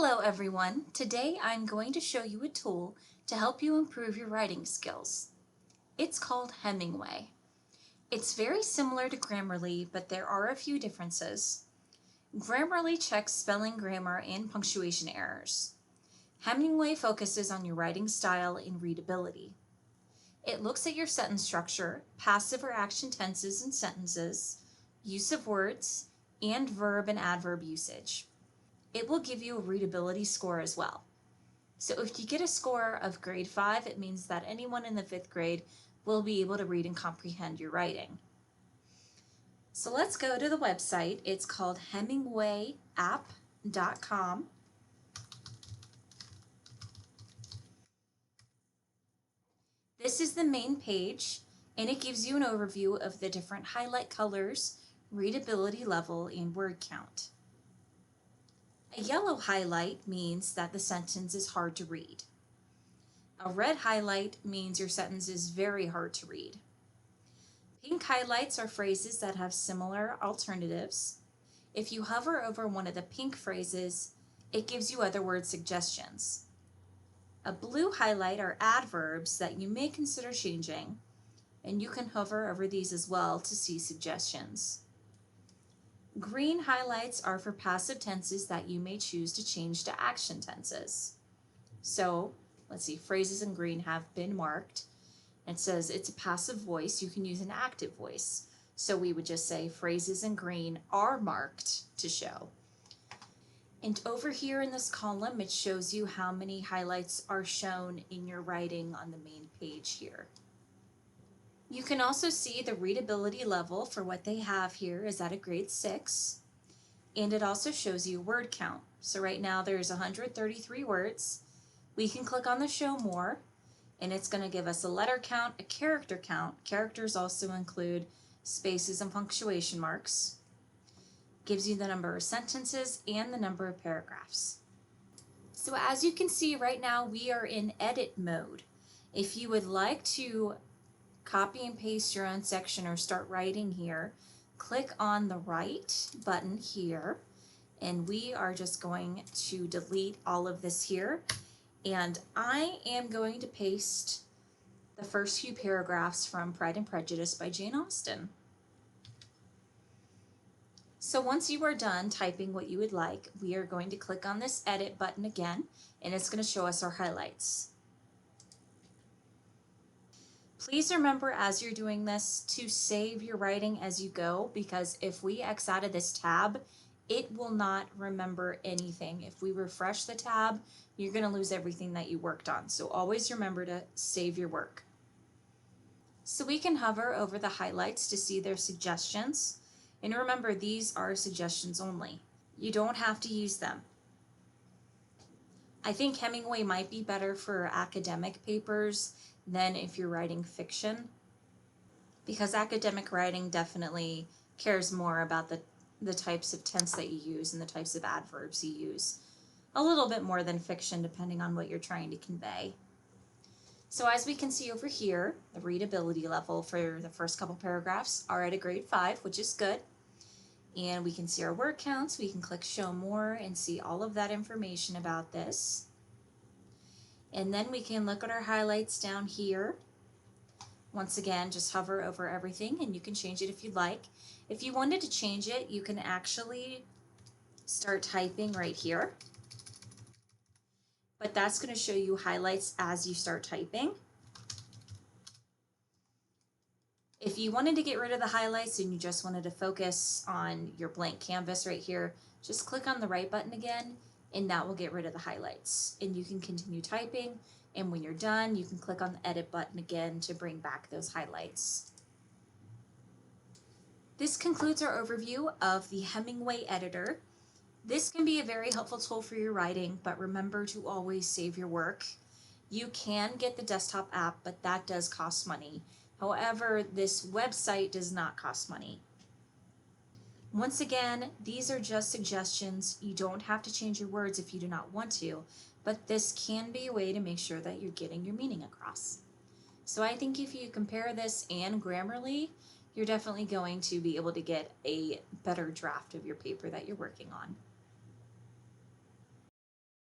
Hello everyone. Today I'm going to show you a tool to help you improve your writing skills. It's called Hemingway. It's very similar to Grammarly, but there are a few differences. Grammarly checks spelling, grammar, and punctuation errors. Hemingway focuses on your writing style and readability. It looks at your sentence structure, passive or action tenses and sentences, use of words, and verb and adverb usage. It will give you a readability score as well. So if you get a score of grade 5, it means that anyone in the 5th grade will be able to read and comprehend your writing. So let's go to the website. It's called hemingwayapp.com. This is the main page, and it gives you an overview of the different highlight colors, readability level, and word count. A yellow highlight means that the sentence is hard to read. A red highlight means your sentence is very hard to read. Pink highlights are phrases that have similar alternatives. If you hover over one of the pink phrases, it gives you other word suggestions. A blue highlight are adverbs that you may consider changing, and you can hover over these as well to see suggestions. Green highlights are for passive tenses that you may choose to change to action tenses. So, let's see, phrases in green have been marked. It says it's a passive voice. You can use an active voice. So we would just say phrases in green are marked to show. And over here in this column, it shows you how many highlights are shown in your writing on the main page here. You can also see the readability level for what they have here is at a grade 6, and it also shows you word count. So right now there's 133 words. We can click on the show more, and it's going to give us a letter count, a character count. Characters also include spaces and punctuation marks. Gives you the number of sentences and the number of paragraphs. So as you can see right now, we are in edit mode. If you would like to copy and paste your own section or start writing here, click on the right button here, and we are just going to delete all of this here, and I am going to paste the first few paragraphs from Pride and Prejudice by Jane Austen. So once you are done typing what you would like, we are going to click on this edit button again, and it's going to show us our highlights. Please remember as you're doing this to save your writing as you go, because if we X out of this tab, it will not remember anything. If we refresh the tab, you're going to lose everything that you worked on. So always remember to save your work. So we can hover over the highlights to see their suggestions. And remember, these are suggestions only. You don't have to use them. I think Hemingway might be better for academic papers than if you're writing fiction, because academic writing definitely cares more about the types of tense that you use and the types of adverbs you use. A little bit more than fiction, depending on what you're trying to convey. So as we can see over here, the readability level for the first couple paragraphs are at a grade 5, which is good. And we can see our word counts. We can click show more and see all of that information about this. And then we can look at our highlights down here. Once again, just hover over everything and you can change it if you'd like. If you wanted to change it, you can actually start typing right here. But that's going to show you highlights as you start typing. If you wanted to get rid of the highlights and you just wanted to focus on your blank canvas right here, just click on the right button again, and that will get rid of the highlights. And you can continue typing, and when you're done, you can click on the edit button again to bring back those highlights. This concludes our overview of the Hemingway editor. This can be a very helpful tool for your writing, but remember to always save your work. You can get the desktop app, but that does cost money. However, this website does not cost money. Once again, these are just suggestions. You don't have to change your words if you do not want to, but this can be a way to make sure that you're getting your meaning across. So I think if you compare this and Grammarly, you're definitely going to be able to get a better draft of your paper that you're working on.